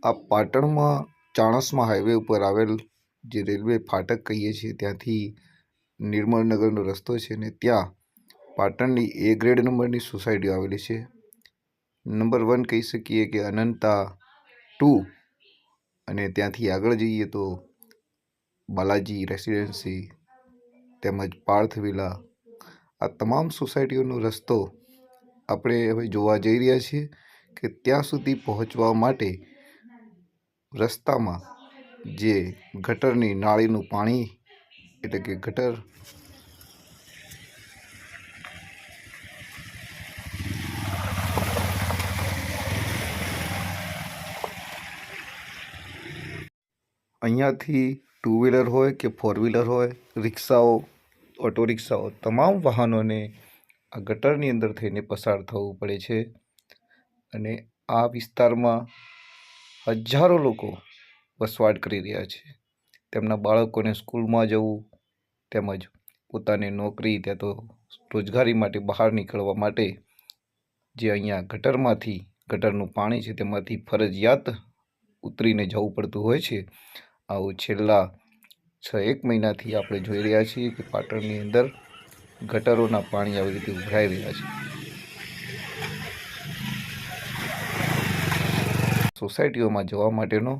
આ પાટણમાં ચાણસ્મા હાઈવે ઉપર આવેલ જે રેલવે ફાટક કહીએ છીએ ત્યાંથી નિર્મળનગરનો રસ્તો છે ને ત્યાં પાટણની એ ગ્રેડ નંબરની સોસાયટીઓ આવેલી છે. નંબર 1 કહી શકીએ કે અનંતા 2, અને ત્યાંથી આગળ જઈએ તો બાલાજી રેસિડેન્સી તેમજ પાર્થ વિલા. આ તમામ સોસાયટીઓનો રસ્તો આપણે હવે જોવા જઈ રહ્યા છીએ કે ત્યાં સુધી પહોંચવા માટે રસ્તામાં જે ગટરની નાળીનું પાણી એટલે કે ગટર અહીંયાથી 2 વ્હીલર હોય કે 4 વ્હીલર હોય, રિક્ષાઓ, ઓટો રિક્ષાઓ, તમામ વાહનોને આ ગટરની અંદર થઈને પસાર થવું પડે છે. અને આ વિસ્તારમાં હજારો લોકો વસવાટ કરી રહ્યા છે. તેમના બાળકોને સ્કૂલમાં જવું તેમજ પોતાની નોકરી ત્યાં તો રોજગારી માટે બહાર નીકળવા માટે જે અહીંયા ગટરનું પાણી છે તેમાંથી ફરજિયાત ઉતરીને જવું પડતું હોય છે. આવું છેલ્લા 6-1 મહિનાથી આપણે જોઈ રહ્યા છીએ કે પાટણની અંદર ગટરોના પાણી આવી રીતે ઉભરાઈ રહ્યા છે. સોસાયટીઓમાં જવા માટેનો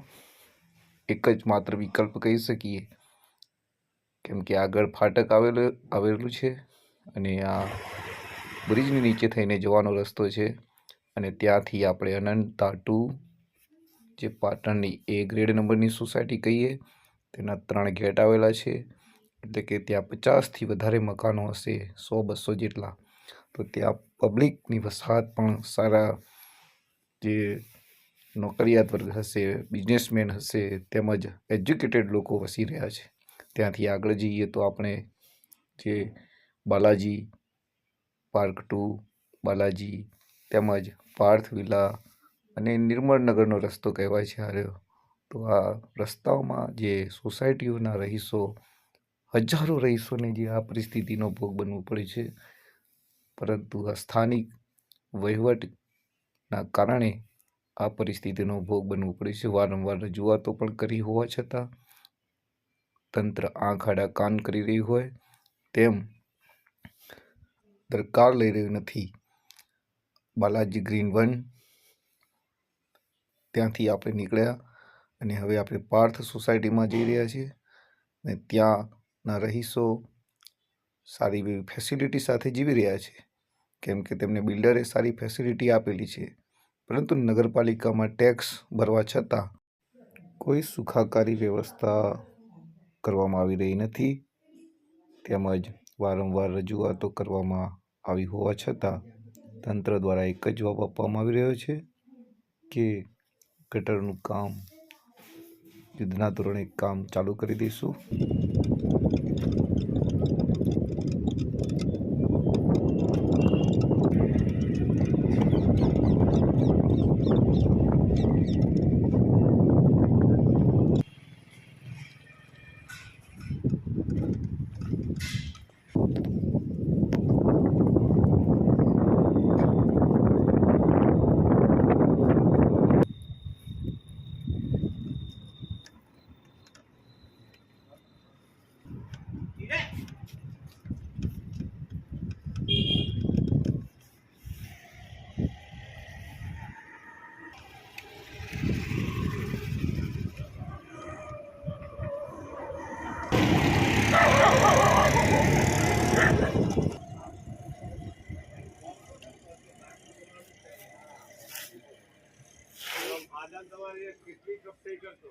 એક જ માત્ર વિકલ્પ કહી શકીએ, કેમ કે આગળ ફાટક આવેલું છે અને આ બ્રિજની નીચે થઈને જવાનો રસ્તો છે. અને ત્યાંથી આપણે અનંતા 2 જે પાટણની એ ગ્રેડ નંબરની સોસાયટી કહીએ તેના 3 ગેટ આવેલા છે. એટલે કે ત્યાં 50થી વધારે મકાનો હશે, 100-200 જેટલા. તો ત્યાં પબ્લિકની વસાહત પણ સારા જે નોકરિયાત વર્ગ હશે, બિઝનેસમેન હશે તેમજ એજ્યુકેટેડ લોકો વસી રહ્યા છે. ત્યાંથી આગળ જઈએ તો આપણે જે બાલાજી પાર્ક 2, બાલાજી તેમજ પાર્થ વિલા અને નિર્મળનગરનો રસ્તો કહેવાય છે હાર્યો. તો આ રસ્તાઓમાં જે સોસાયટીઓના રહીશો, હજારો રહીશોને જે આ પરિસ્થિતિનો ભોગ બનવું પડે છે, પરંતુ આ સ્થાનિક વહીવટના કારણે આ પરિસ્થિતિનો ભોગ બનવું પડે છે. વારંવાર રજૂઆતો પણ કરી હોવા છતાં તંત્ર આંખ આડા કાન કરી રહ્યું હોય તેમ દરકાર લઈ રહ્યું નથી. બાલાજી ગ્રીન 1 ત્યાંથી આપણે નીકળ્યા અને હવે આપણે પાર્થ સોસાયટીમાં જઈ રહ્યા છીએ. અને ત્યાંના રહીશો સારી એવી ફેસિલિટી સાથે જીવી રહ્યા છે, કેમ કે તેમને બિલ્ડરે સારી ફેસિલિટી આપેલી છે. પરંતુ નગરપાલિકામાં ટેક્સ ભરવા છતાં કોઈ સુખાકારી વ્યવસ્થા કરવામાં આવી રહી નથી. તેમજ વારંવાર રજૂઆતો કરવામાં આવી હોવા છતાં તંત્ર દ્વારા એક જ જવાબ આપવામાં આવી રહ્યો છે કે ગટરનું કામ યુદ્ધના ધોરણે કામ ચાલુ કરી દઈશું. તમારી કેટલી કપ થઈ કરતો.